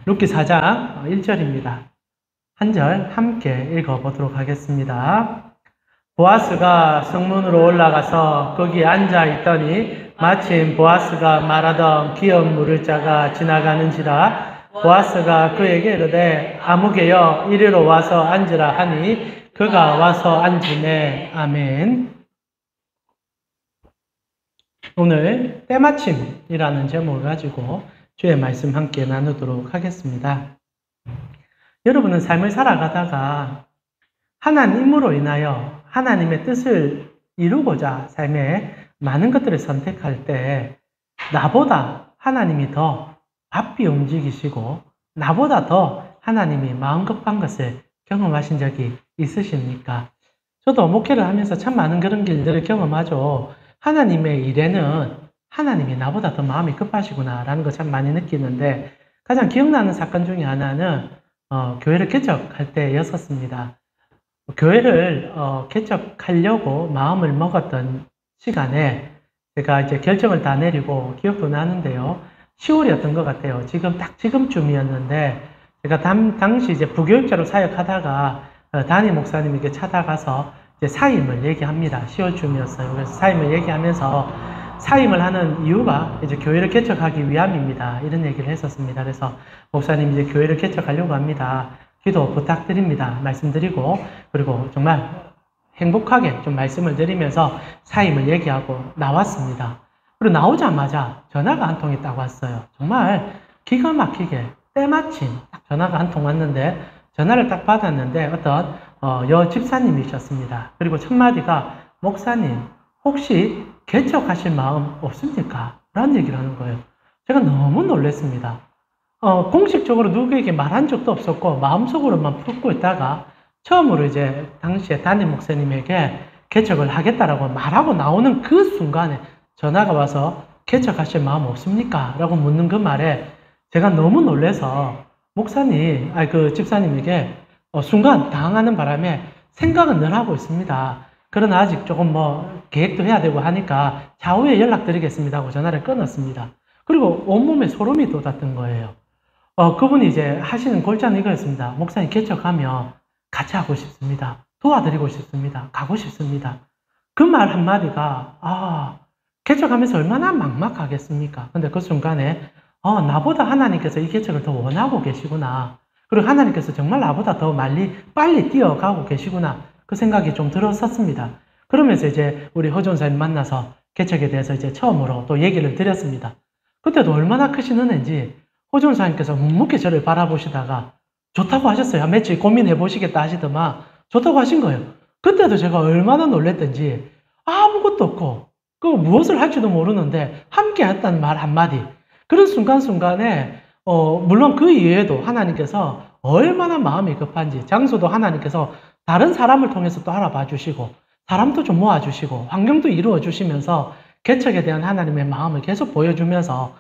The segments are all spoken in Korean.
룻기 4장 1절입니다. 한 절 함께 읽어보도록 하겠습니다. 보아스가 성문으로 올라가서 거기 앉아 있더니 마침 보아스가 말하던 기업 물을 자가 지나가는지라. 보아스가 그에게 이르되 아무개여 이리로 와서 앉으라 하니 그가 와서 앉으매. 아멘. 오늘 때마침이라는 제목을 가지고 주의 말씀 함께 나누도록 하겠습니다. 여러분은 삶을 살아가다가 하나님으로 인하여 하나님의 뜻을 이루고자 삶에 많은 것들을 선택할 때 나보다 하나님이 더 바삐 움직이시고 나보다 더 하나님이 마음 급한 것을 경험하신 적이 있으십니까? 저도 목회를 하면서 참 많은 그런 길들을 경험하죠. 하나님의 일에는 하나님이 나보다 더 마음이 급하시구나 라는 거 참 많이 느끼는데, 가장 기억나는 사건 중에 하나는 교회를 개척할 때였었습니다. 교회를 개척하려고 마음을 먹었던 시간에 제가 이제 결정을 다 내리고 기억도 나는데요. 10월이었던 것 같아요. 딱 지금쯤이었는데, 제가 당시 이제 부교육자로 사역하다가 담임 목사님에게 찾아가서 이제 사임을 얘기합니다. 10월쯤이었어요. 그래서 사임을 얘기하면서 사임을 하는 이유가 이제 교회를 개척하기 위함입니다. 이런 얘기를 했었습니다. 그래서 목사님 이제 교회를 개척하려고 합니다. 기도 부탁드립니다. 말씀드리고, 그리고 정말 행복하게 좀 말씀을 드리면서 사임을 얘기하고 나왔습니다. 그리고 나오자마자 전화가 한 통이 딱 왔어요. 정말 기가 막히게 때마침 딱 전화가 한 통 왔는데, 전화를 딱 받았는데 어떤 여 집사님이셨습니다. 그리고 첫 마디가 목사님 혹시 개척하실 마음 없습니까? 라는 얘기를 하는 거예요. 제가 너무 놀랐습니다. 공식적으로 누구에게 말한 적도 없었고 마음속으로만 품고 있다가 처음으로 이제 당시에 담임 목사님에게 개척을 하겠다라고 말하고 나오는 그 순간에 전화가 와서 개척하실 마음 없습니까? 라고 묻는 그 말에 제가 너무 놀라서 목사님, 그 집사님에게 순간 당황하는 바람에 생각은 늘 하고 있습니다. 그러나 아직 조금 계획도 해야 되고 하니까 차후에 연락드리겠습니다 하고 전화를 끊었습니다. 그리고 온몸에 소름이 돋았던 거예요. 그분이 이제 하시는 골자는 이거였습니다. 목사님 개척하면 같이 하고 싶습니다. 도와드리고 싶습니다. 가고 싶습니다. 그 말 한마디가 개척하면서 얼마나 막막하겠습니까? 근데 그 순간에 나보다 하나님께서 이 개척을 더 원하고 계시구나. 그리고 하나님께서 정말 나보다 더 빨리 뛰어가고 계시구나. 그 생각이 좀 들었었습니다. 그러면서 이제 우리 허준사님 만나서 개척에 대해서 이제 처음으로 또 얘기를 드렸습니다. 그때도 얼마나 크신 은혜인지 허준사님께서 묵묵히 저를 바라보시다가 좋다고 하셨어요. 며칠 고민해 보시겠다 하시더만 좋다고 하신 거예요. 그때도 제가 얼마나 놀랬던지 아무것도 없고 무엇을 할지도 모르는데 함께 했다는 말 한마디, 그런 순간순간에 물론 그 이외에도 하나님께서 얼마나 마음이 급한지, 장소도 하나님께서 다른 사람을 통해서 또 알아봐 주시고 사람도 좀 모아주시고 환경도 이루어 주시면서 개척에 대한 하나님의 마음을 계속 보여주면서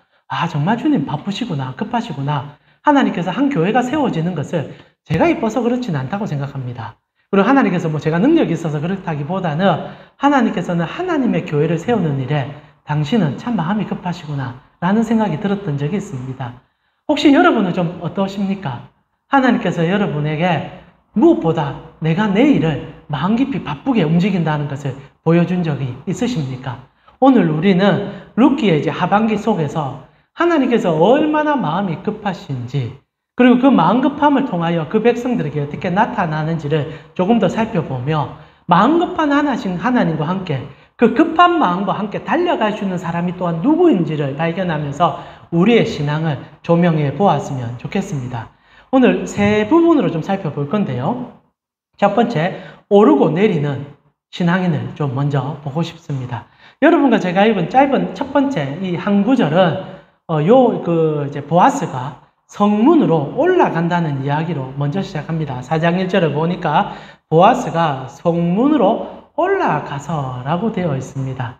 정말 주님 바쁘시구나, 급하시구나, 하나님께서 한 교회가 세워지는 것을 제가 이뻐서 그렇지는 않다고 생각합니다. 그리고 하나님께서 제가 능력이 있어서 그렇다기보다는 하나님께서는 하나님의 교회를 세우는 일에 당신은 참 마음이 급하시구나 라는 생각이 들었던 적이 있습니다. 혹시 여러분은 좀 어떠십니까? 하나님께서 여러분에게 무엇보다 내가 내 일을 마음 깊이 바쁘게 움직인다는 것을 보여준 적이 있으십니까? 오늘 우리는 룻기의 이제 하반기 속에서 하나님께서 얼마나 마음이 급하신지, 그리고 그 마음 급함을 통하여 그 백성들에게 어떻게 나타나는지를 조금 더 살펴보며 마음 급한 하나님과 함께 그 급한 마음과 함께 달려갈 수 있는 사람이 또한 누구인지를 발견하면서 우리의 신앙을 조명해 보았으면 좋겠습니다. 오늘 세 부분으로 좀 살펴볼 건데요. 첫 번째, 오르고 내리는 신앙인을 좀 먼저 보고 싶습니다. 여러분과 제가 읽은 짧은 첫 번째 이 한 구절은 이제 보아스가 성문으로 올라간다는 이야기로 먼저 시작합니다. 4장 1절을 보니까 보아스가 성문으로 올라가서라고 되어 있습니다.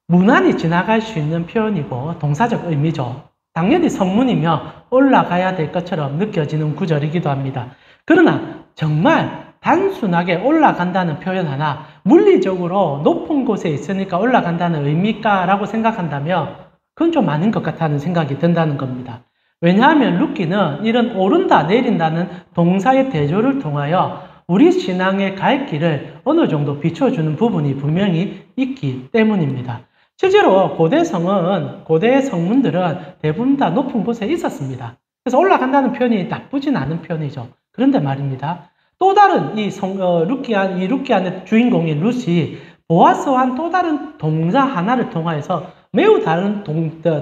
무난히 지나갈 수 있는 표현이고 동사적 의미죠. 당연히 성문이며 올라가야 될 것처럼 느껴지는 구절이기도 합니다. 그러나 정말 단순하게 올라간다는 표현 하나, 물리적으로 높은 곳에 있으니까 올라간다는 의미일까? 라고 생각한다면 그건 좀 아닌 것 같다는 생각이 든다는 겁니다. 왜냐하면 룻기는 이런 오른다, 내린다는 동사의 대조를 통하여 우리 신앙의 갈 길을 어느 정도 비춰주는 부분이 분명히 있기 때문입니다. 실제로 고대 성문들은 대부분 다 높은 곳에 있었습니다. 그래서 올라간다는 표현이 나쁘진 않은 표현이죠. 그런데 말입니다. 또 다른 룻기 안의 주인공인 룻이 보아스와 또 다른 동사 하나를 통하여서 매우 다른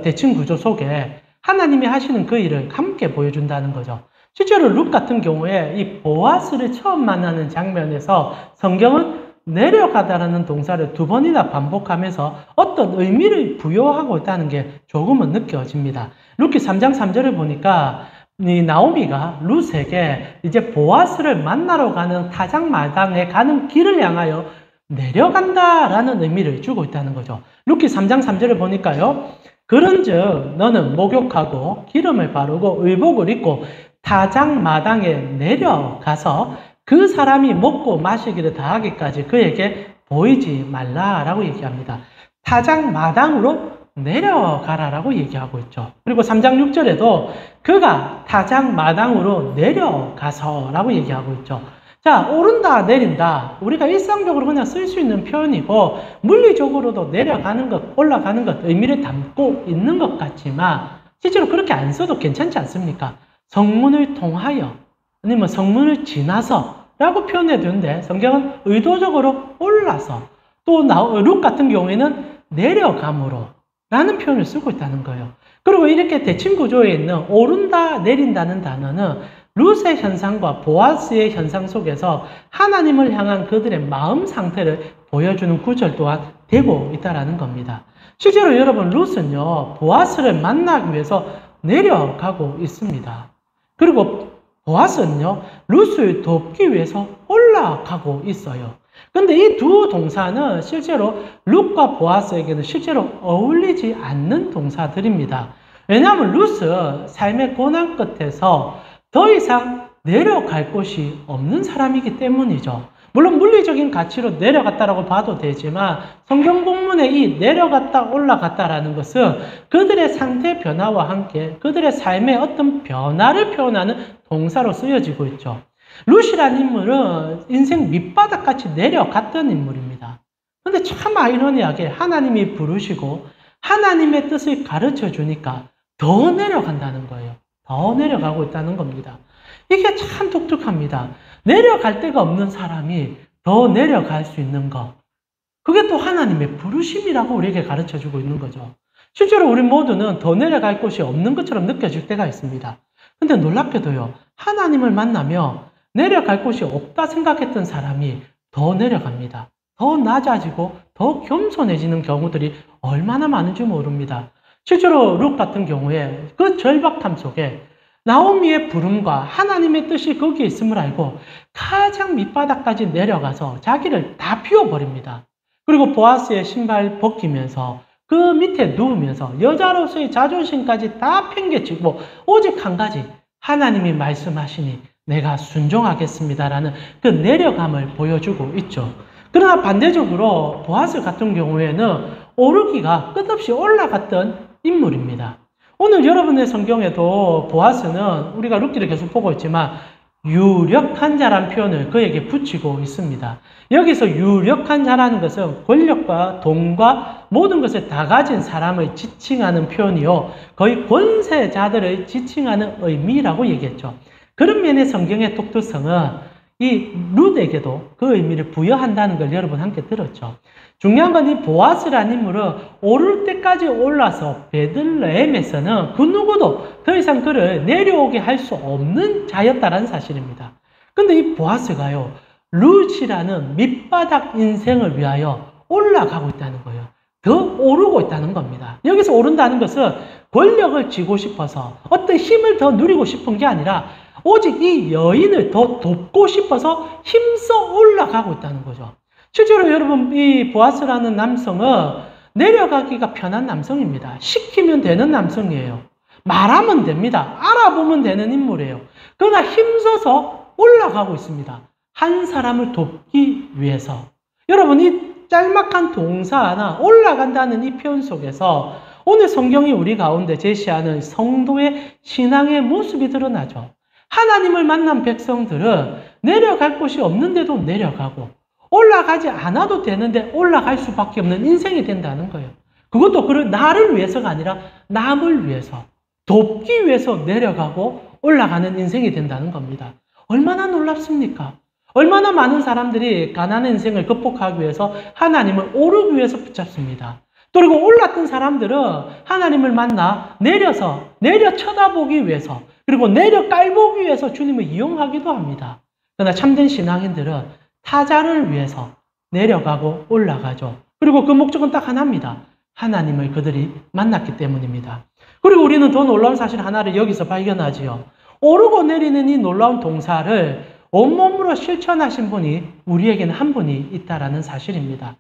대칭 구조 속에 하나님이 하시는 그 일을 함께 보여준다는 거죠. 실제로 룻 같은 경우에 이 보아스를 처음 만나는 장면에서 성경은 내려가다라는 동사를 2번이나 반복하면서 어떤 의미를 부여하고 있다는 게 조금은 느껴집니다. 룻기 3장 3절을 보니까 이 나오미가 룻에게 이제 보아스를 만나러 가는 타작마당에 가는 길을 향하여 내려간다라는 의미를 주고 있다는 거죠. 룻기 3장 3절을 보니까요. 그런즉 너는 목욕하고 기름을 바르고 의복을 입고 타작마당에 내려가서 그 사람이 먹고 마시기를 다하기까지 그에게 보이지 말라라고 얘기합니다. 타작마당으로 내려가라라고 얘기하고 있죠. 그리고 3장 6절에도 그가 타작마당으로 내려가서라고 얘기하고 있죠. 자, 오른다, 내린다. 우리가 일상적으로 그냥 쓸 수 있는 표현이고 물리적으로도 내려가는 것, 올라가는 것 의미를 담고 있는 것 같지만 실제로 그렇게 안 써도 괜찮지 않습니까? 성문을 통하여 아니면 성문을 지나서 라고 표현해도 되는데 성경은 의도적으로 올라서 또 룻 같은 경우에는 내려감으로 라는 표현을 쓰고 있다는 거예요. 그리고 이렇게 대칭 구조에 있는 오른다, 내린다는 단어는 룻의 현상과 보아스의 현상 속에서 하나님을 향한 그들의 마음 상태를 보여주는 구절 또한 되고 있다는 겁니다. 실제로 여러분 룻은요 보아스를 만나기 위해서 내려가고 있습니다. 그리고 보아스는요 룻을 돕기 위해서 올라가고 있어요. 근데 이 두 동사는 실제로 룻과 보아스에게는 실제로 어울리지 않는 동사들입니다. 왜냐하면 룻은 삶의 고난 끝에서 더 이상 내려갈 곳이 없는 사람이기 때문이죠. 물론 물리적인 가치로 내려갔다라고 봐도 되지만 성경 본문에 이 내려갔다 올라갔다라는 것은 그들의 상태 변화와 함께 그들의 삶의 어떤 변화를 표현하는 동사로 쓰여지고 있죠. 룻이라는 인물은 인생 밑바닥같이 내려갔던 인물입니다. 그런데 참 아이러니하게 하나님이 부르시고 하나님의 뜻을 가르쳐 주니까 더 내려간다는 거예요. 더 내려가고 있다는 겁니다. 이게 참 독특합니다. 내려갈 데가 없는 사람이 더 내려갈 수 있는 것. 그게 또 하나님의 부르심이라고 우리에게 가르쳐 주고 있는 거죠. 실제로 우리 모두는 더 내려갈 곳이 없는 것처럼 느껴질 때가 있습니다. 근데 놀랍게도요. 하나님을 만나며 내려갈 곳이 없다 생각했던 사람이 더 내려갑니다. 더 낮아지고 더 겸손해지는 경우들이 얼마나 많은지 모릅니다. 실제로 룻 같은 경우에 그 절박함 속에 나오미의 부름과 하나님의 뜻이 거기에 있음을 알고 가장 밑바닥까지 내려가서 자기를 다 비워버립니다. 그리고 보아스의 신발 벗기면서 그 밑에 누우면서 여자로서의 자존심까지 다 팽개치고 오직 한 가지 하나님이 말씀하시니 내가 순종하겠습니다라는 그 내려감을 보여주고 있죠. 그러나 반대적으로 보아스 같은 경우에는 오르기가 끝없이 올라갔던 인물입니다. 오늘 여러분의 성경에도 보아스는 우리가 룻기를 계속 보고 있지만 유력한 자라는 표현을 그에게 붙이고 있습니다. 여기서 유력한 자라는 것은 권력과 돈과 모든 것을 다 가진 사람을 지칭하는 표현이요. 거의 권세자들을 지칭하는 의미라고 얘기했죠. 그런 면의 성경의 독특성은 이 룻에게도 그 의미를 부여한다는 걸 여러분 함께 들었죠. 중요한 건 이 보아스라는 인물은 오를 때까지 올라서 베들레헴에서는 그 누구도 더 이상 그를 내려오게 할 수 없는 자였다는 사실입니다. 근데 이 보아스가요, 룻이라는 밑바닥 인생을 위하여 올라가고 있다는 거예요. 더 오르고 있다는 겁니다. 여기서 오른다는 것은 권력을 쥐고 싶어서 어떤 힘을 더 누리고 싶은 게 아니라 오직 이 여인을 더 돕고 싶어서 힘써 올라가고 있다는 거죠. 실제로 여러분 이 보아스라는 남성은 내려가기가 편한 남성입니다. 시키면 되는 남성이에요. 말하면 됩니다. 알아보면 되는 인물이에요. 그러나 힘써서 올라가고 있습니다. 한 사람을 돕기 위해서. 여러분 이 짤막한 동사 하나 올라간다는 이 표현 속에서 오늘 성경이 우리 가운데 제시하는 성도의 신앙의 모습이 드러나죠. 하나님을 만난 백성들은 내려갈 곳이 없는데도 내려가고 올라가지 않아도 되는데 올라갈 수밖에 없는 인생이 된다는 거예요. 그것도 나를 위해서가 아니라 남을 위해서, 돕기 위해서 내려가고 올라가는 인생이 된다는 겁니다. 얼마나 놀랍습니까? 얼마나 많은 사람들이 가난한 인생을 극복하기 위해서 하나님을 오르기 위해서 붙잡습니다. 또 그리고 올랐던 사람들은 하나님을 만나 내려 쳐다보기 위해서, 그리고 내려 깔보기 위해서 주님을 이용하기도 합니다. 그러나 참된 신앙인들은 타자를 위해서 내려가고 올라가죠. 그리고 그 목적은 딱 하나입니다. 하나님을 그들이 만났기 때문입니다. 그리고 우리는 더 놀라운 사실 하나를 여기서 발견하지요. 오르고 내리는 이 놀라운 동사를 온몸으로 실천하신 분이 우리에게는 한 분이 있다라는 사실입니다.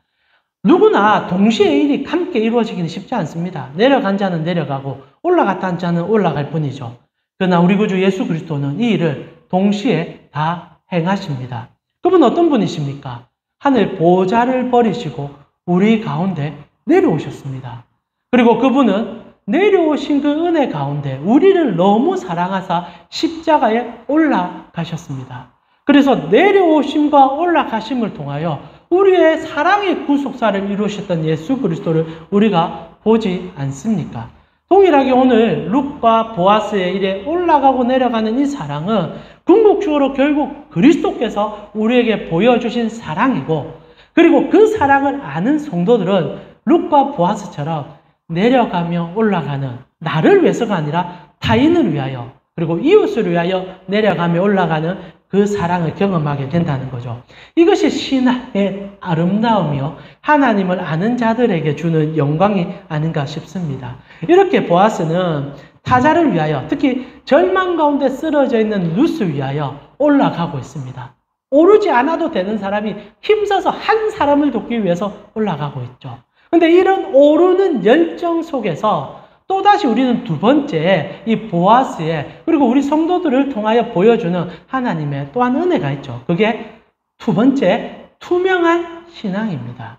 누구나 동시에 일이 함께 이루어지기는 쉽지 않습니다. 내려간 자는 내려가고 올라갔다는 자는 올라갈 뿐이죠. 그러나 우리 구주 예수 그리스도는 이 일을 동시에 다 행하십니다. 그분은 어떤 분이십니까? 하늘 보좌를 버리시고 우리 가운데 내려오셨습니다. 그리고 그분은 내려오신 그 은혜 가운데 우리를 너무 사랑하사 십자가에 올라가셨습니다. 그래서 내려오심과 올라가심을 통하여 우리의 사랑의 구속사를 이루셨던 예수 그리스도를 우리가 보지 않습니까? 동일하게 오늘 룻과 보아스의 일에 올라가고 내려가는 이 사랑은 궁극적으로 결국 그리스도께서 우리에게 보여주신 사랑이고, 그리고 그 사랑을 아는 성도들은 룻과 보아스처럼 내려가며 올라가는, 나를 위해서가 아니라 타인을 위하여 그리고 이웃을 위하여 내려가며 올라가는 그 사랑을 경험하게 된다는 거죠. 이것이 신앙의 아름다움이요, 하나님을 아는 자들에게 주는 영광이 아닌가 싶습니다. 이렇게 보아스는 타자를 위하여, 특히 절망 가운데 쓰러져 있는 룻을 위하여 올라가고 있습니다. 오르지 않아도 되는 사람이 힘써서 한 사람을 돕기 위해서 올라가고 있죠. 근데 이런 오르는 열정 속에서 또다시 우리는 두 번째 이 보아스의, 그리고 우리 성도들을 통하여 보여주는 하나님의 또한 은혜가 있죠. 그게 두 번째 투명한 신앙입니다.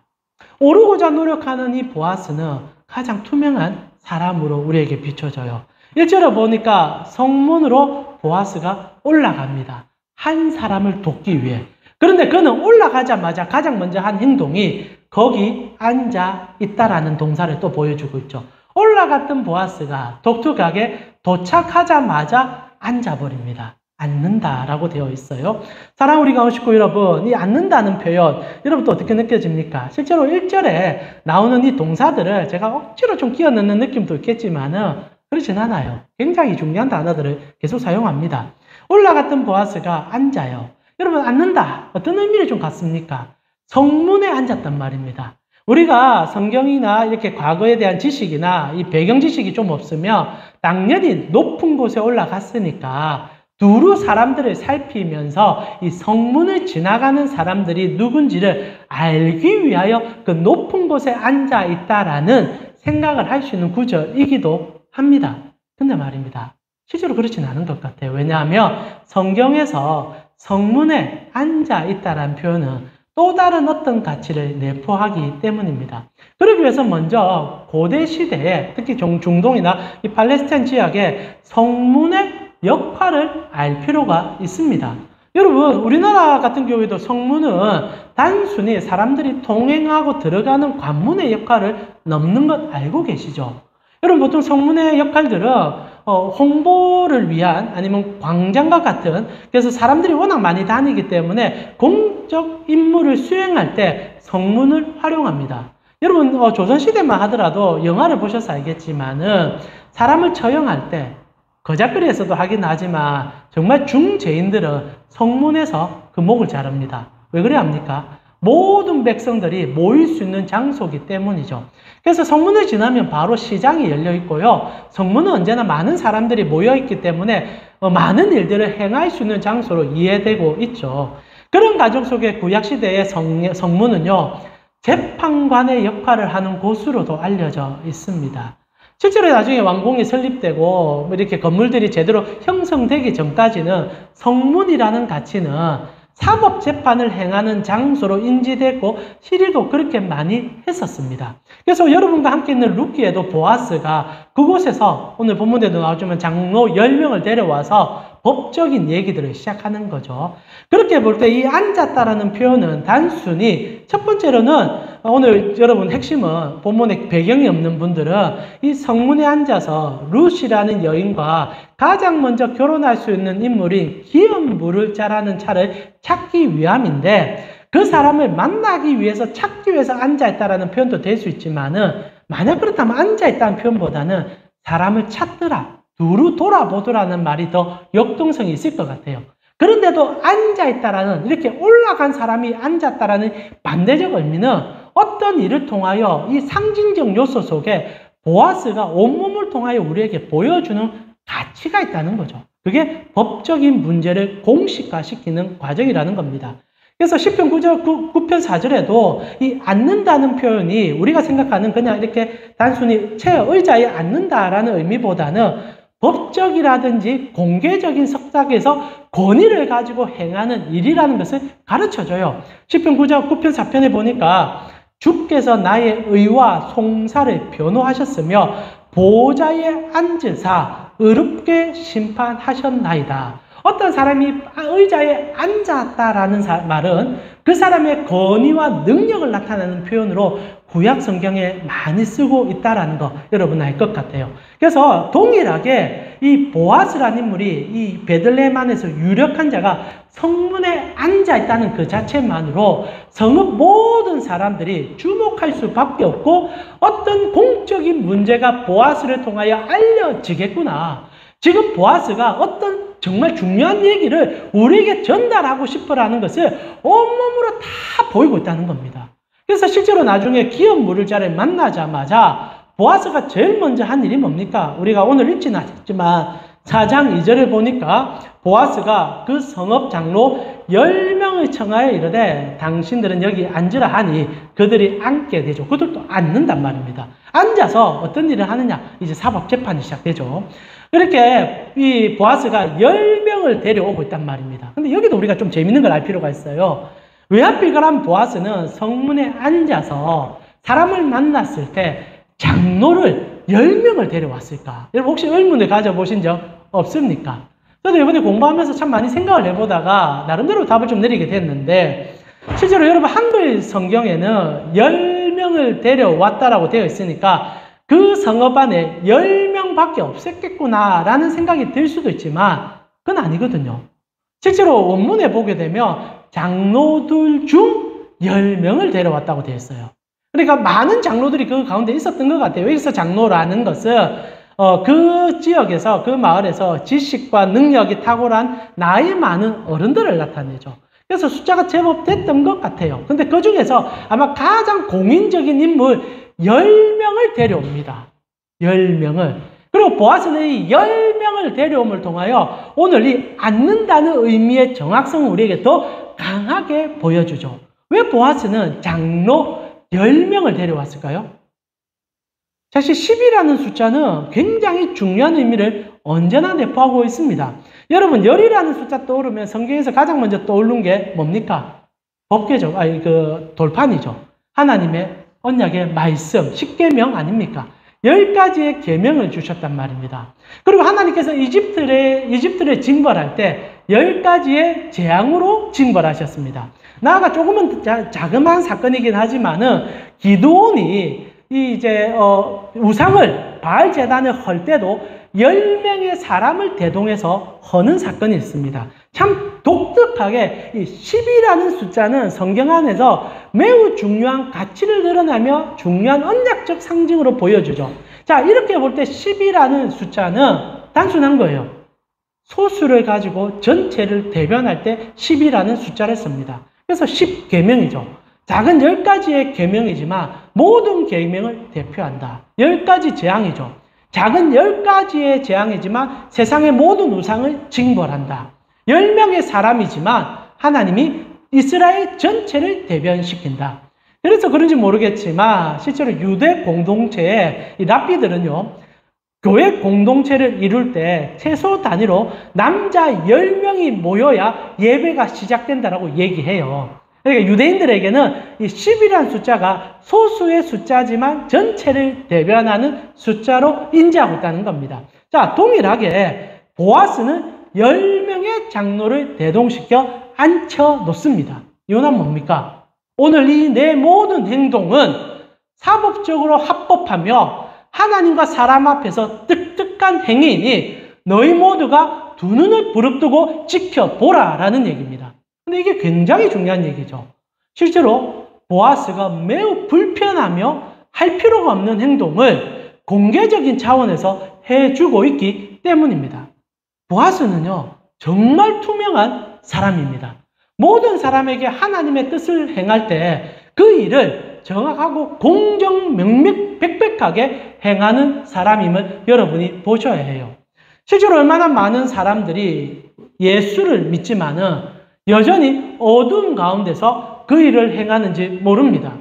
오르고자 노력하는 이 보아스는 가장 투명한 사람으로 우리에게 비춰져요. 1절에 보니까 성문으로 보아스가 올라갑니다. 한 사람을 돕기 위해. 그런데 그는 올라가자마자 가장 먼저 한 행동이 거기 앉아 있다라는 동사를 또 보여주고 있죠. 올라갔던 보아스가 독특하게 도착하자마자 앉아버립니다. 앉는다라고 되어 있어요. 사랑 우리 가우식구 여러분, 이 앉는다는 표현 여러분 또 어떻게 느껴집니까? 실제로 1절에 나오는 이 동사들을 제가 억지로 좀 끼워 넣는 느낌도 있겠지만은 그렇진 않아요. 굉장히 중요한 단어들을 계속 사용합니다. 올라갔던 보아스가 앉아요. 여러분, 앉는다 어떤 의미를 좀 갖습니까? 성문에 앉았단 말입니다. 우리가 성경이나 이렇게 과거에 대한 지식이나 이 배경 지식이 좀 없으면 당연히 높은 곳에 올라갔으니까 두루 사람들을 살피면서 이 성문을 지나가는 사람들이 누군지를 알기 위하여 그 높은 곳에 앉아 있다라는 생각을 할 수 있는 구절이기도 합니다. 근데 말입니다, 실제로 그렇진 않은 것 같아요. 왜냐하면 성경에서 성문에 앉아 있다라는 표현은 또 다른 어떤 가치를 내포하기 때문입니다. 그러기 위해서 먼저 고대 시대에, 특히 중동이나 이 팔레스타인 지역의 성문의 역할을 알 필요가 있습니다. 여러분, 우리나라 같은 경우에도 성문은 단순히 사람들이 통행하고 들어가는 관문의 역할을 넘는 것 알고 계시죠? 여러분, 보통 성문의 역할들은 홍보를 위한, 아니면 광장과 같은, 그래서 사람들이 워낙 많이 다니기 때문에 공적 임무를 수행할 때 성문을 활용합니다. 여러분, 조선시대만 하더라도 영화를 보셔서 알겠지만은 사람을 처형할 때 거자거리에서도 하긴 하지만 정말 중죄인들은 성문에서 그 목을 자릅니다. 왜 그래야 합니까? 모든 백성들이 모일 수 있는 장소이기 때문이죠. 그래서 성문을 지나면 바로 시장이 열려 있고요. 성문은 언제나 많은 사람들이 모여 있기 때문에 많은 일들을 행할 수 있는 장소로 이해되고 있죠. 그런 가정 속에 구약시대의 성문은요, 재판관의 역할을 하는 곳으로도 알려져 있습니다. 실제로 나중에 왕궁이 설립되고 이렇게 건물들이 제대로 형성되기 전까지는 성문이라는 가치는 사법재판을 행하는 장소로 인지되고 시리도 그렇게 많이 했었습니다. 그래서 여러분과 함께 있는 룻기에도 보아스가 그곳에서 오늘 본문에도 나오지만 장로 10명을 데려와서 법적인 얘기들을 시작하는 거죠. 그렇게 볼 때 이 앉았다라는 표현은 단순히 첫 번째로는 오늘 여러분 핵심은 본문에 배경이 없는 분들은 이 성문에 앉아서 룻이라는 여인과 가장 먼저 결혼할 수 있는 인물인 기업 물을 자라는 차를 찾기 위함인데 그 사람을 만나기 위해서 찾기 위해서 앉아있다라는 표현도 될 수 있지만은 만약 그렇다면 앉아있다는 표현보다는 사람을 찾더라, 두루 돌아보더라는 말이 더 역동성이 있을 것 같아요. 그런데도 앉아있다라는 이렇게 올라간 사람이 앉았다라는 반대적 의미는 어떤 일을 통하여 이 상징적 요소 속에 보아스가 온몸을 통하여 우리에게 보여주는 가치가 있다는 거죠. 그게 법적인 문제를 공식화시키는 과정이라는 겁니다. 그래서 시편 9편 4절에도 이 앉는다는 표현이 우리가 생각하는 그냥 이렇게 단순히 체어 의자에 앉는다라는 의미보다는 법적이라든지 공개적인 석상에서 권위를 가지고 행하는 일이라는 것을 가르쳐줘요. 시편 9편 4편에 보니까 주께서 나의 의와 송사를 변호하셨으며 보좌에 앉으사 의롭게 심판하셨나이다. 어떤 사람이 의자에 앉았다라는 말은 그 사람의 권위와 능력을 나타내는 표현으로 구약 성경에 많이 쓰고 있다는 거 여러분 알 것 같아요. 그래서 동일하게 이 보아스라는 인물이 이 베들레헴 안에서 유력한 자가 성문에 앉아 있다는 그 자체만으로 성읍 모든 사람들이 주목할 수밖에 없고 어떤 공적인 문제가 보아스를 통하여 알려지겠구나. 지금 보아스가 어떤 정말 중요한 얘기를 우리에게 전달하고 싶어라는 것을 온몸으로 다 보이고 있다는 겁니다. 그래서 실제로 나중에 기업 물을 자를 만나자마자 보아스가 제일 먼저 한 일이 뭡니까? 우리가 오늘 읽지는 않았지만 4장 2절을 보니까 보아스가 그 성읍 장로 10명을 청하여 이르되 당신들은 여기 앉으라 하니 그들이 앉게 되죠. 그들도 앉는단 말입니다. 앉아서 어떤 일을 하느냐? 이제 사법재판이 시작되죠. 그렇게 이 보아스가 10명을 데려오고 있단 말입니다. 근데 여기도 우리가 좀 재밌는 걸 알 필요가 있어요. 왜 하필 그럼 보아스는 성문에 앉아서 사람을 만났을 때 장로를 10명을 데려왔을까? 여러분 혹시 의문을 가져보신 적 없습니까? 저도 이번에 공부하면서 참 많이 생각을 해보다가 나름대로 답을 좀 내리게 됐는데 실제로 여러분 한글 성경에는 10명을 데려왔다라고 되어 있으니까 그 성읍 안에 10명밖에 없었겠구나라는 생각이 들 수도 있지만 그건 아니거든요. 실제로 원문에 보게 되면 장로들 중 10명을 데려왔다고 되어 있어요. 그러니까 많은 장로들이 그 가운데 있었던 것 같아요. 여기서 장로라는 것은 그 지역에서, 그 마을에서 지식과 능력이 탁월한 나이 많은 어른들을 나타내죠. 그래서 숫자가 제법 됐던 것 같아요. 근데 그 중에서 아마 가장 공인적인 인물 10명을 데려옵니다. 10명을. 그리고 보아스는 이 10명을 데려옴을 통하여 오늘 이 앉는다는 의미의 정확성을 우리에게 더 강하게 보여주죠. 왜 보아스는 장로 10명을 데려왔을까요? 사실 10이라는 숫자는 굉장히 중요한 의미를 언제나 내포하고 있습니다. 여러분, 열이라는 숫자 떠오르면 성경에서 가장 먼저 떠오르는 게 뭡니까? 법궤죠. 돌판이죠. 하나님의 언약의 말씀, 10계명 아닙니까? 10가지의 계명을 주셨단 말입니다. 그리고 하나님께서 이집트를 징벌할 때 10가지의 재앙으로 징벌하셨습니다. 나아가 조금은 자그마한 사건이긴 하지만은 기드온이 우상을 바알 제단을 헐 때도 10명의 사람을 대동해서 허는 사건이 있습니다. 참 독특하게 이 10이라는 숫자는 성경 안에서 매우 중요한 가치를 드러내며 중요한 언약적 상징으로 보여주죠. 자, 이렇게 볼 때 10이라는 숫자는 단순한 거예요. 소수를 가지고 전체를 대변할 때 10이라는 숫자를 씁니다. 그래서 10계명이죠. 작은 10가지의 계명이지만 모든 계명을 대표한다. 10가지 재앙이죠. 작은 10가지의 재앙이지만 세상의 모든 우상을 징벌한다. 10명의 사람이지만 하나님이 이스라엘 전체를 대변시킨다. 그래서 그런지 모르겠지만 실제로 유대 공동체의 이 랍비들은요, 교회 공동체를 이룰 때 최소 단위로 남자 10명이 모여야 예배가 시작된다라고 얘기해요. 그러니까 유대인들에게는 이 10이라는 숫자가 소수의 숫자지만 전체를 대변하는 숫자로 인지하고 있다는 겁니다. 자, 동일하게 보아스는 10명의 장로를 대동시켜 앉혀 놓습니다. 이유는 뭡니까? 오늘 이 내 모든 행동은 사법적으로 합법하며 하나님과 사람 앞에서 뜻뜻한 행위이니 너희 모두가 두 눈을 부릅뜨고 지켜보라 라는 얘기입니다. 근데 이게 굉장히 중요한 얘기죠. 실제로 보아스가 매우 불편하며 할 필요가 없는 행동을 공개적인 차원에서 해주고 있기 때문입니다. 보아스는요, 정말 투명한 사람입니다. 모든 사람에게 하나님의 뜻을 행할 때 그 일을 정확하고 공정, 명명백백하게 행하는 사람임을 여러분이 보셔야 해요. 실제로 얼마나 많은 사람들이 예수를 믿지만은 여전히 어두움 가운데서 그 일을 행하는지 모릅니다.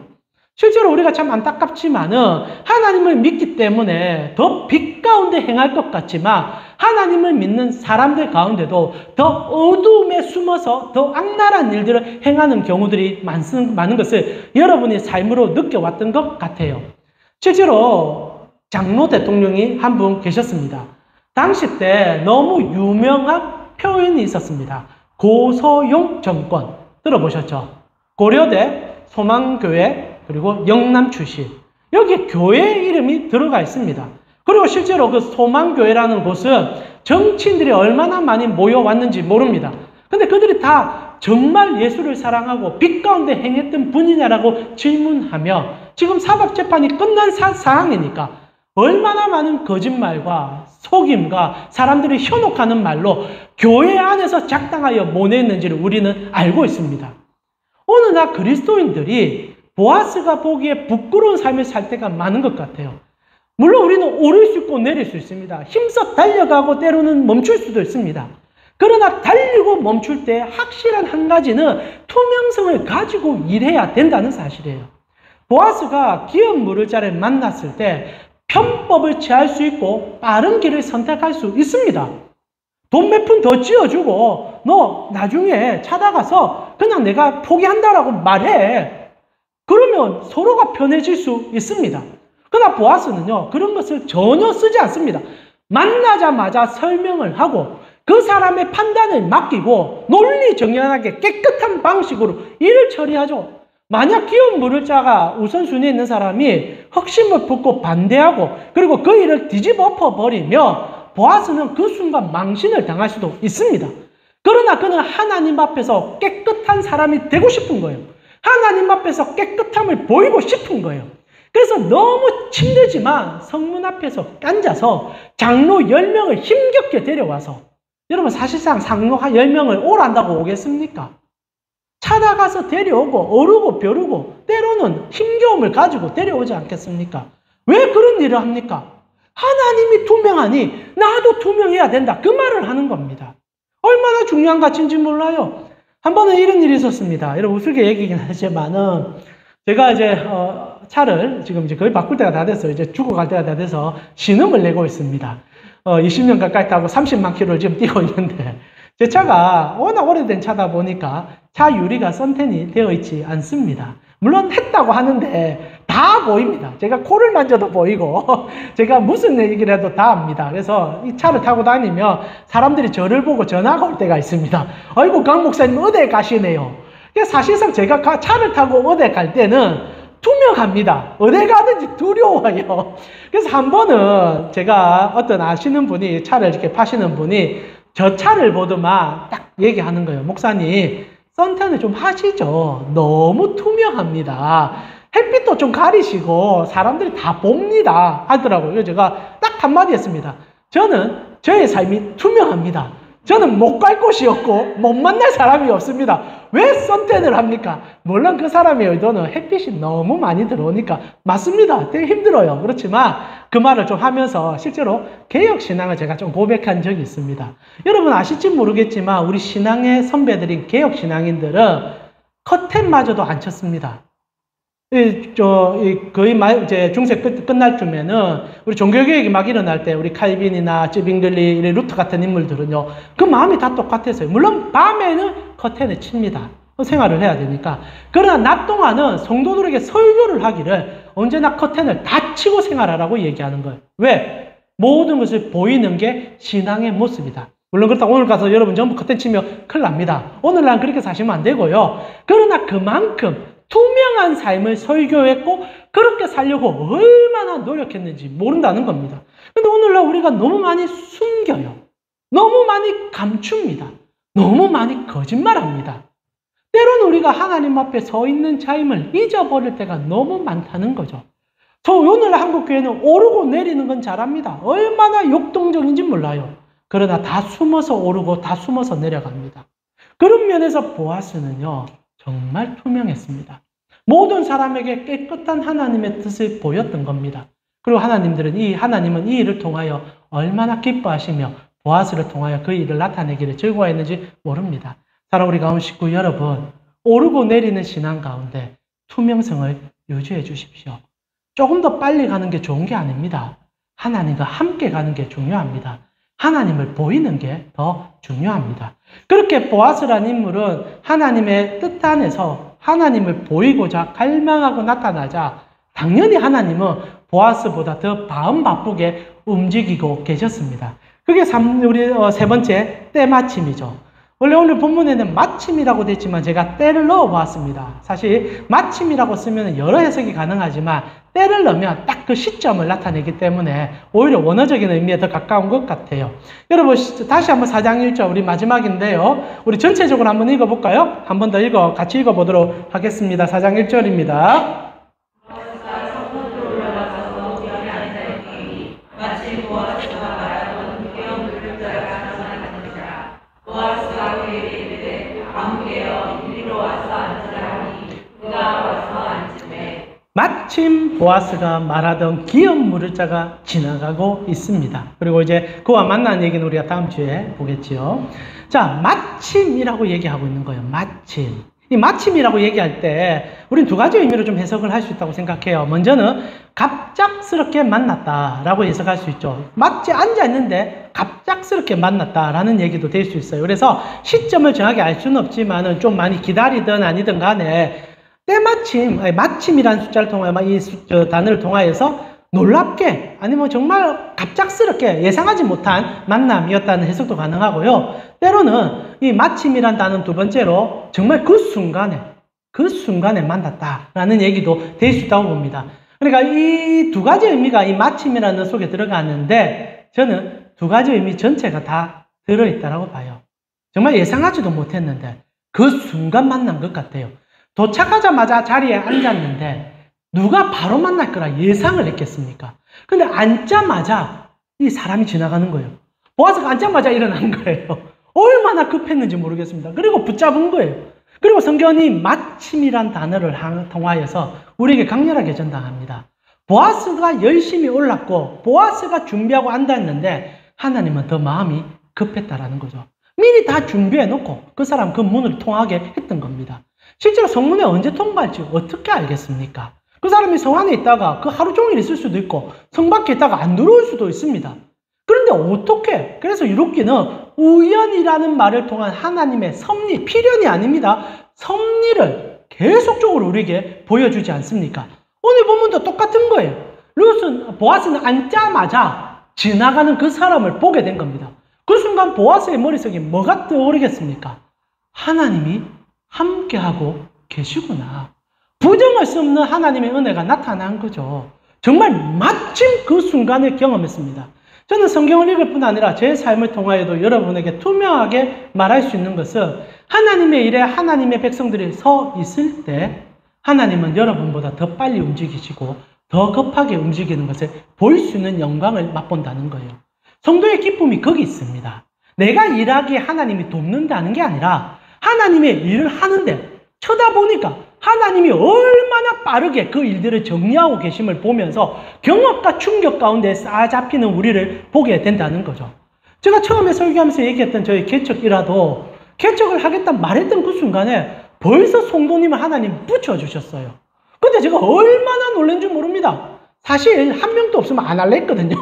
실제로 우리가 참 안타깝지만은 하나님을 믿기 때문에 더 빛 가운데 행할 것 같지만 하나님을 믿는 사람들 가운데도 더 어두움에 숨어서 더 악랄한 일들을 행하는 경우들이 많은 것을 여러분이 삶으로 느껴왔던 것 같아요. 실제로 장로 대통령이 한 분 계셨습니다. 당시 때 너무 유명한 표현이 있었습니다. 고서용 정권 들어보셨죠? 고려대, 소망교회, 그리고 영남 출신. 여기에 교회 이름이 들어가 있습니다. 그리고 실제로 그 소망교회라는 곳은 정치인들이 얼마나 많이 모여왔는지 모릅니다. 근데 그들이 다 정말 예수를 사랑하고 빛 가운데 행했던 분이냐라고 질문하며 지금 사법재판이 끝난 상황이니까 얼마나 많은 거짓말과 속임과 사람들이 현혹하는 말로 교회 안에서 작당하여 모냈는지를 우리는 알고 있습니다. 어느 날 그리스도인들이 보아스가 보기에 부끄러운 삶을 살 때가 많은 것 같아요. 물론 우리는 오를 수 있고 내릴 수 있습니다. 힘써 달려가고 때로는 멈출 수도 있습니다. 그러나 달리고 멈출 때 확실한 한 가지는 투명성을 가지고 일해야 된다는 사실이에요. 보아스가 기업 무를자를 만났을 때 편법을 취할 수 있고 빠른 길을 선택할 수 있습니다. 돈 몇 푼 더 쥐어주고 너 나중에 찾아가서 그냥 내가 포기한다라고 말해. 그러면 서로가 편해질 수 있습니다. 그러나 보아스는요, 그런 것을 전혀 쓰지 않습니다. 만나자마자 설명을 하고 그 사람의 판단을 맡기고 논리정연하게 깨끗한 방식으로 일을 처리하죠. 만약 기업 무를자가 우선순위에 있는 사람이 흑심을 품고 반대하고 그리고 그 일을 뒤집어 엎어버리면 보아스는 그 순간 망신을 당할 수도 있습니다. 그러나 그는 하나님 앞에서 깨끗한 사람이 되고 싶은 거예요. 하나님 앞에서 깨끗함을 보이고 싶은 거예요. 그래서 너무 힘들지만 성문 앞에서 앉아서 장로 10명을 힘겹게 데려와서 여러분 사실상 장로 10명을 오란다고 오겠습니까? 찾아가서 데려오고 어르고 벼르고 때로는 힘겨움을 가지고 데려오지 않겠습니까? 왜 그런 일을 합니까? 하나님이 투명하니 나도 투명해야 된다. 그 말을 하는 겁니다. 얼마나 중요한 가치인지 몰라요. 한 번은 이런 일이 있었습니다. 여러분 우스개 얘기긴 하지만은 제가 이제 차를 지금 이제 거의 바꿀 때가 다 됐어요. 이제 죽어갈 때가 다 돼서 신음을 내고 있습니다. 20년 가까이 타고 30만 킬로를 지금 뛰고 있는데 제 차가 워낙 오래된 차다 보니까 차 유리가 선텐이 되어 있지 않습니다. 물론 했다고 하는데 다 보입니다. 제가 코를 만져도 보이고 제가 무슨 얘기를 해도 다 압니다. 그래서 이 차를 타고 다니면 사람들이 저를 보고 전화가 올 때가 있습니다. 아이고 강 목사님 어디에 가시네요. 사실상 제가 차를 타고 어디 갈 때는 투명합니다. 어디 가든지 두려워요. 그래서 한 번은 제가 어떤 아시는 분이 차를 이렇게 파시는 분이 저 차를 보더만 딱 얘기하는 거예요. 목사님 선텐을 좀 하시죠. 너무 투명합니다. 햇빛도 좀 가리시고 사람들이 다 봅니다 하더라고요. 그래서 제가 딱 한마디 했습니다. 저는 저의 삶이 투명합니다. 저는 못 갈 곳이 없고 못 만날 사람이 없습니다. 왜 선텐을 합니까? 물론 그 사람의 의도는 햇빛이 너무 많이 들어오니까 맞습니다. 되게 힘들어요. 그렇지만 그 말을 좀 하면서 실제로 개혁신앙을 제가 좀 고백한 적이 있습니다. 여러분 아실지 모르겠지만 우리 신앙의 선배들인 개혁신앙인들은 커튼마저도 안 쳤습니다. 거의 이제 중세 끝날 쯤에는 우리 종교개혁이 막 일어날 때 우리 칼빈이나 쯔빙글리, 루터 같은 인물들은요, 그 마음이 다 똑같았어요. 물론 밤에는 커튼을 칩니다. 생활을 해야 되니까. 그러나 낮 동안은 성도들에게 설교를 하기를 언제나 커튼을 다 치고 생활하라고 얘기하는 거예요. 왜? 모든 것을 보이는 게 신앙의 모습이다. 물론 그렇다고 오늘 가서 여러분 전부 커튼 치면 큰일 납니다. 오늘날 그렇게 사시면 안 되고요. 그러나 그만큼 투명한 삶을 설교했고 그렇게 살려고 얼마나 노력했는지 모른다는 겁니다. 근데 오늘날 우리가 너무 많이 숨겨요. 너무 많이 감춥니다. 너무 많이 거짓말합니다. 때로는 우리가 하나님 앞에 서 있는 자임을 잊어버릴 때가 너무 많다는 거죠. 저 오늘날 한국교회는 오르고 내리는 건 잘합니다. 얼마나 역동적인지 몰라요. 그러나 다 숨어서 오르고 다 숨어서 내려갑니다. 그런 면에서 보아스는요, 정말 투명했습니다. 모든 사람에게 깨끗한 하나님의 뜻을 보였던 겁니다. 그리고 하나님은 이 일을 통하여 얼마나 기뻐하시며 보아스를 통하여 그 일을 나타내기를 즐거워했는지 모릅니다. 사랑하는 우리 가운 식구 여러분, 오르고 내리는 신앙 가운데 투명성을 유지해 주십시오. 조금 더 빨리 가는 게 좋은 게 아닙니다. 하나님과 함께 가는 게 중요합니다. 하나님을 보이는 게 더 중요합니다. 그렇게 보아스라는 인물은 하나님의 뜻 안에서 하나님을 보이고자 갈망하고 나타나자 당연히 하나님은 보아스보다 더 바쁘게 움직이고 계셨습니다. 그게 우리 세 번째 때마침이죠. 원래 오늘 본문에는 마침이라고 되어 있지만 제가 때를 넣어 보았습니다. 사실 마침이라고 쓰면 여러 해석이 가능하지만 때를 넣으면 딱 그 시점을 나타내기 때문에 오히려 원어적인 의미에 더 가까운 것 같아요. 여러분 다시 한번 4장 1절 우리 마지막인데요. 우리 전체적으로 한번 읽어볼까요? 한 번 더 같이 읽어보도록 하겠습니다. 4장 1절입니다. 마침 보아스가 말하던 기업 물을 자가 지나가고 있습니다. 그리고 이제 그와 만난 얘기는 우리가 다음 주에 보겠지요. 자, 마침이라고 얘기하고 있는 거예요. 마침. 이 마침이라고 얘기할 때 우린 두 가지 의미로 좀 해석을 할 수 있다고 생각해요. 먼저는 갑작스럽게 만났다라고 해석할 수 있죠. 마치 앉아있는데 갑작스럽게 만났다라는 얘기도 될 수 있어요. 그래서 시점을 정확히 알 수는 없지만 좀 많이 기다리든 아니든 간에 때마침, 마침이라는 숫자를 통하여 이 단어를 통하여서 놀랍게 아니면 정말 갑작스럽게 예상하지 못한 만남이었다는 해석도 가능하고요. 때로는 이 마침이라는 단어는 두 번째로 정말 그 순간에 만났다라는 얘기도 될 수 있다고 봅니다. 그러니까 이 두 가지 의미가 이 마침이라는 속에 들어가는데 저는 두 가지 의미 전체가 다 들어있다고 봐요. 정말 예상하지도 못했는데 그 순간 만난 것 같아요. 도착하자마자 자리에 앉았는데 누가 바로 만날 거라 예상을 했겠습니까? 근데 앉자마자 이 사람이 지나가는 거예요. 보아스가 앉자마자 일어난 거예요. 얼마나 급했는지 모르겠습니다. 그리고 붙잡은 거예요. 그리고 성경이 마침이란 단어를 통하여서 우리에게 강렬하게 전당합니다. 보아스가 열심히 올랐고 보아스가 준비하고 앉았는데 하나님은 더 마음이 급했다라는 거죠. 미리 다 준비해 놓고 그 사람 그 문을 통하게 했던 겁니다. 실제로 성문에 언제 통과할지 어떻게 알겠습니까? 그 사람이 성 안에 있다가 그 하루 종일 있을 수도 있고 성 밖에 있다가 안 들어올 수도 있습니다. 그런데 어떻게? 그래서 이렇게는 우연이라는 말을 통한 하나님의 섭리, 필연이 아닙니다. 섭리를 계속적으로 우리에게 보여주지 않습니까? 오늘 본문도 똑같은 거예요. 보아스는 앉자마자 지나가는 그 사람을 보게 된 겁니다. 그 순간 보아스의 머릿속에 뭐가 떠오르겠습니까? 하나님이 함께하고 계시구나. 부정할 수 없는 하나님의 은혜가 나타난 거죠. 정말 마침 그 순간을 경험했습니다. 저는 성경을 읽을 뿐 아니라 제 삶을 통하여도 여러분에게 투명하게 말할 수 있는 것은 하나님의 일에 하나님의 백성들이 서 있을 때 하나님은 여러분보다 더 빨리 움직이시고 더 급하게 움직이는 것을 볼 수 있는 영광을 맛본다는 거예요. 성도의 기쁨이 거기 있습니다. 내가 일하기에 하나님이 돕는다는 게 아니라 하나님의 일을 하는데 쳐다보니까 하나님이 얼마나 빠르게 그 일들을 정리하고 계심을 보면서 경악과 충격 가운데 쌓아잡히는 우리를 보게 된다는 거죠. 제가 처음에 설교하면서 얘기했던 저희 개척이라도 개척을 하겠다 말했던 그 순간에 벌써 성도님을 하나님 붙여주셨어요. 근데 제가 얼마나 놀란 줄 모릅니다. 사실 한 명도 없으면 안 할래 했거든요.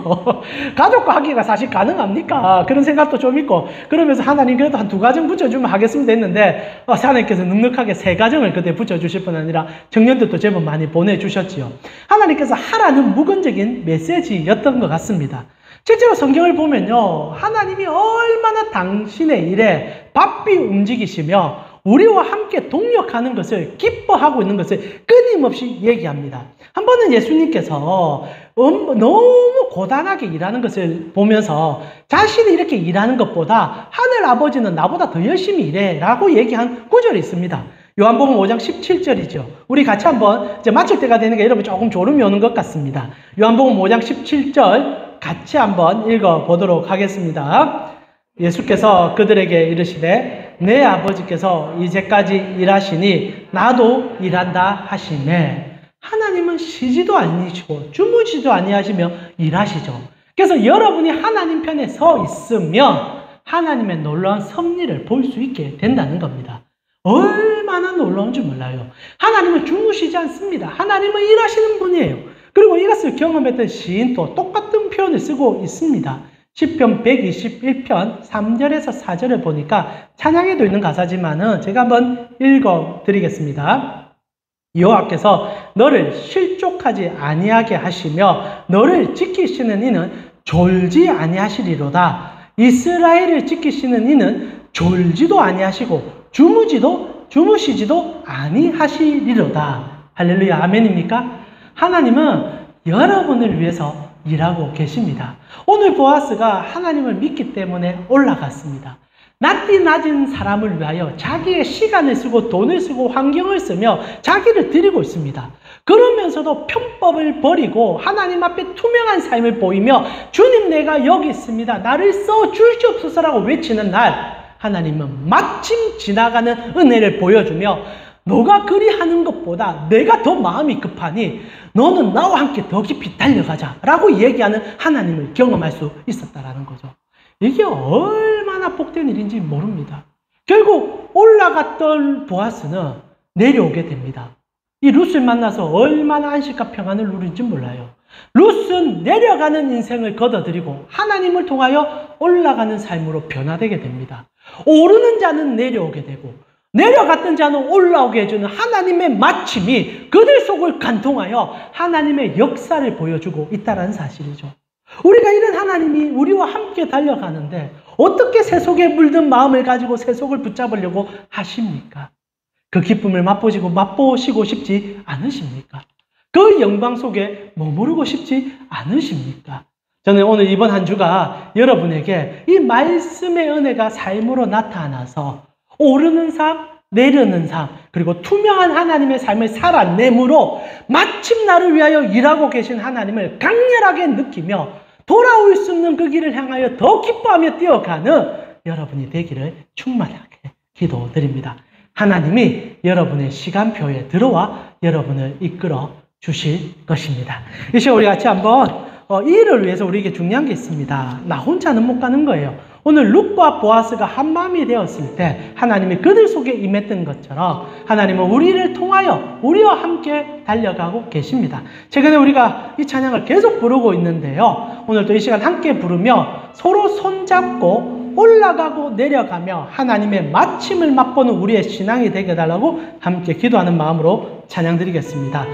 가족과 하기가 사실 가능합니까? 그런 생각도 좀 있고, 그러면서 하나님 그래도 한 2가정 붙여주면 하겠습니다 했는데, 하나님께서 넉넉하게 3가정을 그때 붙여주실 뿐 아니라 청년들도 제법 많이 보내주셨지요. 하나님께서 하라는 묵은적인 메시지였던 것 같습니다. 실제로 성경을 보면요, 하나님이 얼마나 당신의 일에 바삐 움직이시며 우리와 함께 동력하는 것을, 기뻐하고 있는 것을 끊임없이 얘기합니다. 한 번은 예수님께서 너무 고단하게 일하는 것을 보면서 자신이 이렇게 일하는 것보다 하늘 아버지는 나보다 더 열심히 일해 라고 얘기한 구절이 있습니다. 요한복음 5장 17절이죠. 우리 같이 한번 이제 마칠 때가 되니까 여러분 조금 졸음이 오는 것 같습니다. 요한복음 5장 17절 같이 한번 읽어보도록 하겠습니다. 예수께서 그들에게 이르시되 내 아버지께서 이제까지 일하시니 나도 일한다 하시매. 하나님은 쉬지도 아니시고 주무시지도 아니하시며 일하시죠. 그래서 여러분이 하나님 편에 서 있으면 하나님의 놀라운 섭리를 볼 수 있게 된다는 겁니다. 얼마나 놀라운 줄 몰라요. 하나님은 주무시지 않습니다. 하나님은 일하시는 분이에요. 그리고 이것을 경험했던 시인도 똑같은 표현을 쓰고 있습니다. 시편 121편 3절에서 4절을 보니까 찬양에도 있는 가사지만은 제가 한번 읽어드리겠습니다. 여호와께서 너를 실족하지 아니하게 하시며 너를 지키시는 이는 졸지 아니하시리로다. 이스라엘을 지키시는 이는 졸지도 아니하시고 주무시지도 아니하시리로다. 할렐루야, 아멘입니까? 하나님은 여러분을 위해서 일하고 계십니다. 오늘 보아스가 하나님을 믿기 때문에 올라갔습니다. 낯이 낮은 사람을 위하여 자기의 시간을 쓰고 돈을 쓰고 환경을 쓰며 자기를 드리고 있습니다. 그러면서도 편법을 버리고 하나님 앞에 투명한 삶을 보이며 주님 내가 여기 있습니다. 나를 써 주시옵소서라고 외치는 날 하나님은 마침 지나가는 은혜를 보여주며 너가 그리하는 것보다 내가 더 마음이 급하니 너는 나와 함께 더 깊이 달려가자 라고 얘기하는 하나님을 경험할 수 있었다라는 거죠. 이게 얼마나 복된 일인지 모릅니다. 결국 올라갔던 보아스는 내려오게 됩니다. 이 룻을 만나서 얼마나 안식과 평안을 누린지 몰라요. 룻은 내려가는 인생을 걷어들이고 하나님을 통하여 올라가는 삶으로 변화되게 됩니다. 오르는 자는 내려오게 되고 내려갔던 자는 올라오게 해주는 하나님의 마침이 그들 속을 간통하여 하나님의 역사를 보여주고 있다는 사실이죠. 우리가 이런 하나님이 우리와 함께 달려가는데 어떻게 세속에 물든 마음을 가지고 세속을 붙잡으려고 하십니까? 그 기쁨을 맛보시고 싶지 않으십니까? 그 영광 속에 머무르고 싶지 않으십니까? 저는 오늘 이번 한 주가 여러분에게 이 말씀의 은혜가 삶으로 나타나서 오르는 삶, 내려는 삶, 그리고 투명한 하나님의 삶을 살아내므로 마침 나를 위하여 일하고 계신 하나님을 강렬하게 느끼며 돌아올 수 없는 그 길을 향하여 더 기뻐하며 뛰어가는 여러분이 되기를 충만하게 기도드립니다. 하나님이 여러분의 시간표에 들어와 여러분을 이끌어 주실 것입니다. 이 시간 우리 같이 한번 이 일을 위해서 우리에게 중요한 게 있습니다. 나 혼자는 못 가는 거예요. 오늘 룻과 보아스가 한 마음이 되었을 때 하나님이 그들 속에 임했던 것처럼 하나님은 우리를 통하여 우리와 함께 달려가고 계십니다. 최근에 우리가 이 찬양을 계속 부르고 있는데요. 오늘도 이 시간 함께 부르며 서로 손잡고 올라가고 내려가며 하나님의 마침을 맛보는 우리의 신앙이 되게 해달라고 함께 기도하는 마음으로 찬양 드리겠습니다.